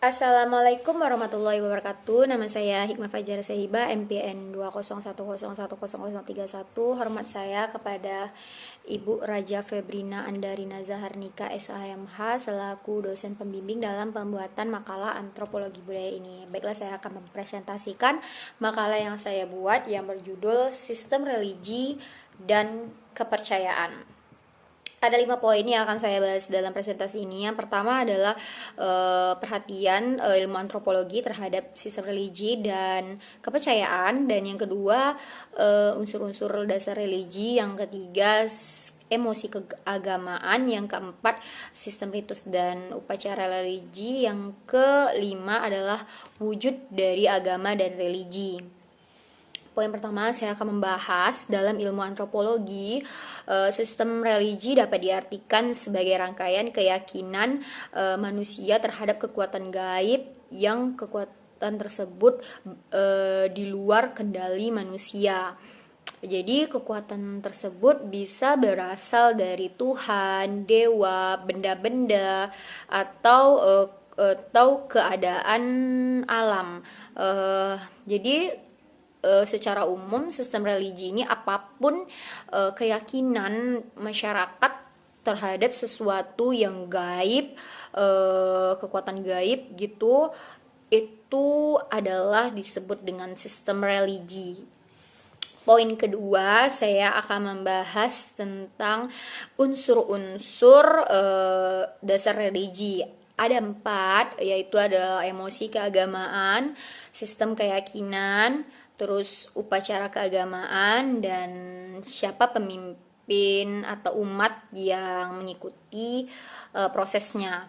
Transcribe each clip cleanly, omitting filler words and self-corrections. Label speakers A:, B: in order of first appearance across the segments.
A: Assalamualaikum warahmatullahi wabarakatuh. Nama saya Hikmah Fajar Sehiba, MPN 201011031. Hormat saya kepada Ibu Raja Febrina Andarina Zaharnika SHMH selaku dosen pembimbing dalam pembuatan makalah antropologi budaya ini. Baiklah, saya akan mempresentasikan makalah yang saya buat yang berjudul Sistem Religi dan Kepercayaan. Ada 5 poin yang akan saya bahas dalam presentasi ini. Yang pertama adalah perhatian ilmu antropologi terhadap sistem religi dan kepercayaan, dan yang kedua unsur-unsur dasar religi, yang ketiga emosi keagamaan, yang keempat sistem ritus dan upacara religi, yang kelima adalah wujud dari agama dan religi. Poin pertama, saya akan membahas dalam ilmu antropologi, sistem religi dapat diartikan sebagai rangkaian keyakinan manusia terhadap kekuatan gaib yang kekuatan tersebut di luar kendali manusia. Jadi kekuatan tersebut bisa berasal dari Tuhan, dewa, benda-benda, atau keadaan alam. Jadi secara umum sistem religi ini apapun keyakinan masyarakat terhadap sesuatu yang gaib, kekuatan gaib gitu, itu adalah disebut dengan sistem religi. Poin kedua, saya akan membahas tentang unsur-unsur dasar religi. Ada 4, yaitu ada emosi keagamaan, sistem keyakinan, terus upacara keagamaan, dan siapa pemimpin atau umat yang mengikuti prosesnya.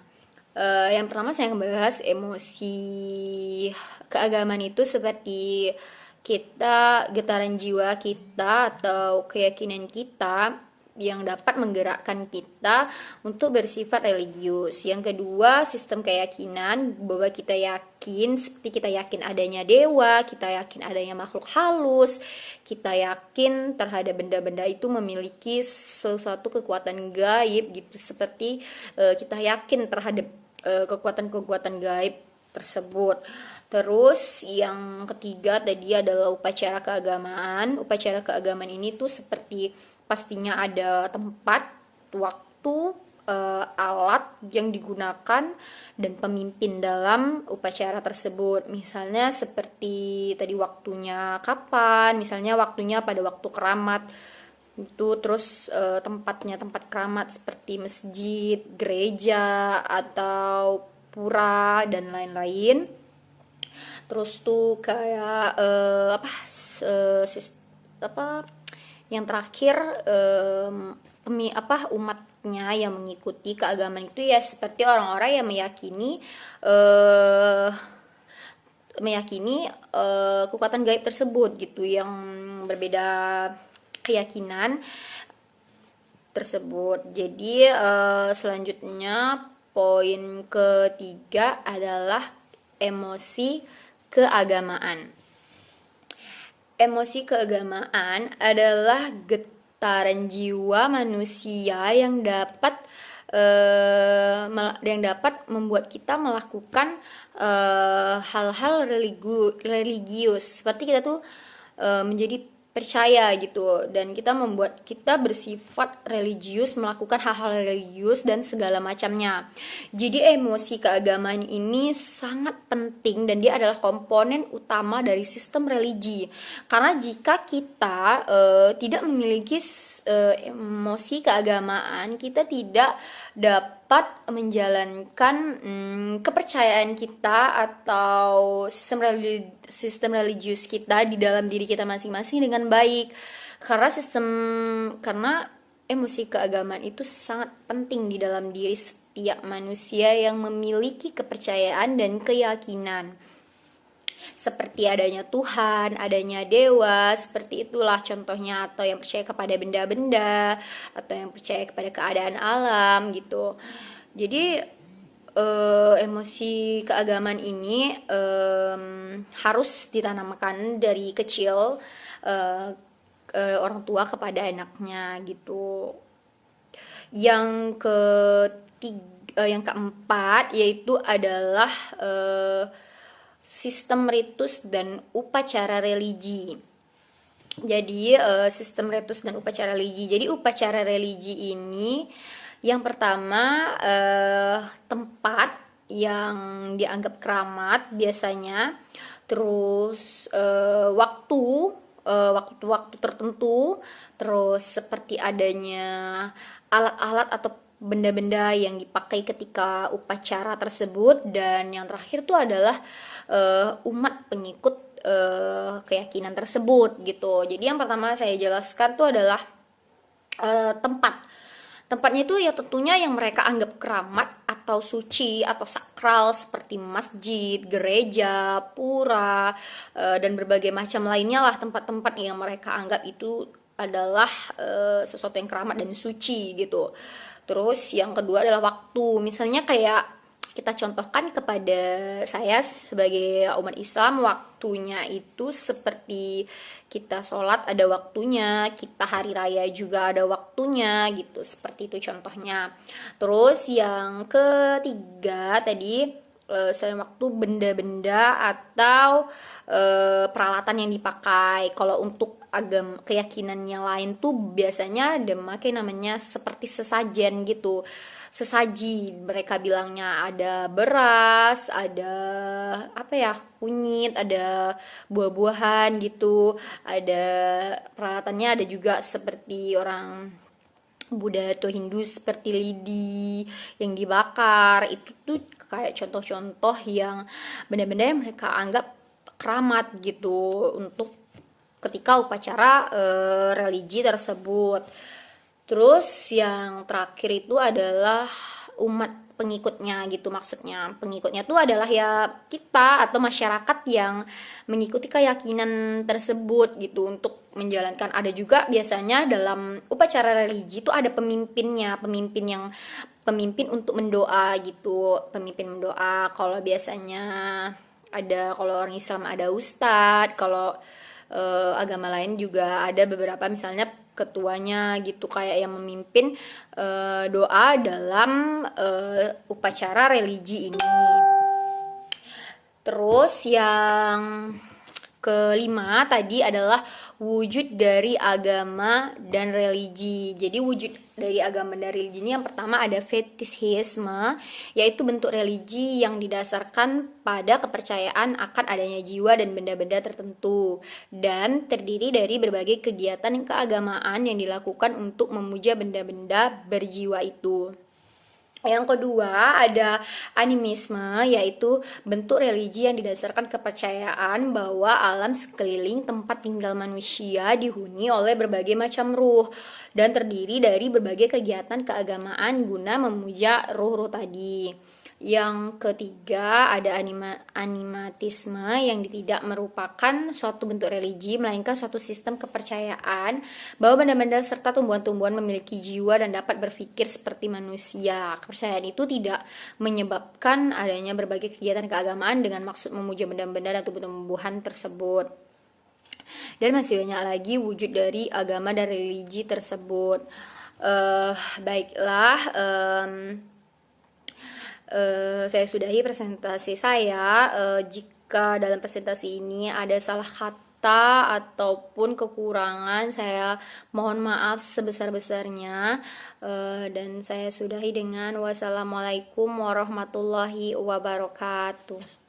A: Yang pertama saya akan bahas emosi keagamaan. Itu seperti kita, getaran jiwa kita atau keyakinan kita yang dapat menggerakkan kita untuk bersifat religius. Yang kedua, sistem keyakinan, bahwa kita yakin, seperti kita yakin adanya dewa, kita yakin adanya makhluk halus, kita yakin terhadap benda-benda itu memiliki sesuatu kekuatan gaib gitu, seperti kita yakin terhadap kekuatan-kekuatan gaib tersebut. Terus yang ketiga tadi adalah upacara keagamaan. Upacara keagamaan ini tuh seperti pastinya ada tempat, waktu, alat yang digunakan, dan pemimpin dalam upacara tersebut. Misalnya seperti tadi waktunya kapan, misalnya waktunya pada waktu keramat itu. Terus tempatnya tempat keramat seperti masjid, gereja, atau pura, dan lain-lain. Terus tuh kayak yang terakhir, umatnya yang mengikuti keagamaan itu ya seperti orang-orang yang meyakini kekuatan gaib tersebut gitu, yang berbeda keyakinan tersebut. Jadi selanjutnya poin ketiga adalah emosi keagamaan. Emosi keagamaan adalah getaran jiwa manusia yang dapat membuat kita melakukan hal-hal religius, seperti kita tuh menjadi percaya gitu, dan kita membuat kita bersifat religius, melakukan hal-hal religius dan segala macamnya. Jadi emosi keagamaan ini sangat penting dan dia adalah komponen utama dari sistem religi. Karena jika kita tidak memiliki emosi keagamaan, kita tidak dapat menjalankan kepercayaan kita atau sistem religius kita di dalam diri kita masing-masing dengan baik. Karena emosi keagamaan itu sangat penting di dalam diri setiap manusia yang memiliki kepercayaan dan keyakinan, seperti adanya Tuhan, adanya dewa, seperti itulah contohnya, atau yang percaya kepada benda-benda, atau yang percaya kepada keadaan alam gitu. Jadi emosi keagamaan ini harus ditanamkan dari kecil orang tua kepada anaknya gitu. Yang ketiga yang keempat yaitu adalah sistem ritus dan upacara religi. Jadi sistem ritus dan upacara religi. Jadi upacara religi ini yang pertama tempat yang dianggap keramat biasanya, terus waktu-waktu tertentu, terus seperti adanya alat-alat atau benda-benda yang dipakai ketika upacara tersebut, dan yang terakhir tuh adalah umat pengikut keyakinan tersebut gitu. Jadi yang pertama saya jelaskan tuh adalah tempatnya itu ya tentunya yang mereka anggap keramat atau suci atau sakral seperti masjid, gereja, pura, dan berbagai macam lainnya lah, tempat-tempat yang mereka anggap itu adalah sesuatu yang keramat dan suci gitu. Terus yang kedua adalah waktu. Misalnya kayak kita contohkan kepada saya sebagai umat Islam, waktunya itu seperti kita sholat ada waktunya, kita hari raya juga ada waktunya gitu, seperti itu contohnya. Terus yang ketiga tadi saya waktu benda-benda atau peralatan yang dipakai. Kalau untuk agama keyakinan yang lain tuh biasanya ada pakai namanya seperti sesajen gitu, sesaji mereka bilangnya, ada beras, ada apa ya, kunyit, ada buah-buahan gitu, ada peralatannya, ada juga seperti orang Buddha atau Hindu seperti lidi yang dibakar. Itu tuh kayak contoh-contoh yang benda-benda yang mereka anggap keramat gitu untuk ketika upacara religi tersebut. Terus yang terakhir itu adalah umat pengikutnya gitu, maksudnya pengikutnya itu adalah ya kita atau masyarakat yang mengikuti keyakinan tersebut gitu untuk menjalankan. Ada juga biasanya dalam upacara religi itu ada pemimpinnya, pemimpin untuk mendoa gitu, pemimpin mendoa. Kalau biasanya ada, kalau orang Islam ada ustadz, kalau agama lain juga ada beberapa, misalnya ketuanya gitu, kayak yang memimpin doa dalam upacara religi ini. Terus yang kelima tadi adalah wujud dari agama dan religi. Jadi wujud dari agama dan religi ini yang pertama ada fetishisme, yaitu bentuk religi yang didasarkan pada kepercayaan akan adanya jiwa dan benda-benda tertentu, dan terdiri dari berbagai kegiatan keagamaan yang dilakukan untuk memuja benda-benda berjiwa itu. Yang kedua ada animisme, yaitu bentuk religi yang didasarkan kepercayaan bahwa alam sekeliling tempat tinggal manusia dihuni oleh berbagai macam ruh dan terdiri dari berbagai kegiatan keagamaan guna memuja ruh-ruh tadi. Yang ketiga ada animatisme, yang tidak merupakan suatu bentuk religi melainkan suatu sistem kepercayaan bahwa benda-benda serta tumbuhan-tumbuhan memiliki jiwa dan dapat berpikir seperti manusia. Kepercayaan itu tidak menyebabkan adanya berbagai kegiatan keagamaan dengan maksud memuja benda-benda dan tumbuh-tumbuhan tersebut. Dan masih banyak lagi wujud dari agama dan religi tersebut. Baiklah, saya sudahi presentasi saya. Jika dalam presentasi ini ada salah kata ataupun kekurangan, saya mohon maaf sebesar-besarnya. Dan saya sudahi dengan wassalamualaikum warahmatullahi wabarakatuh.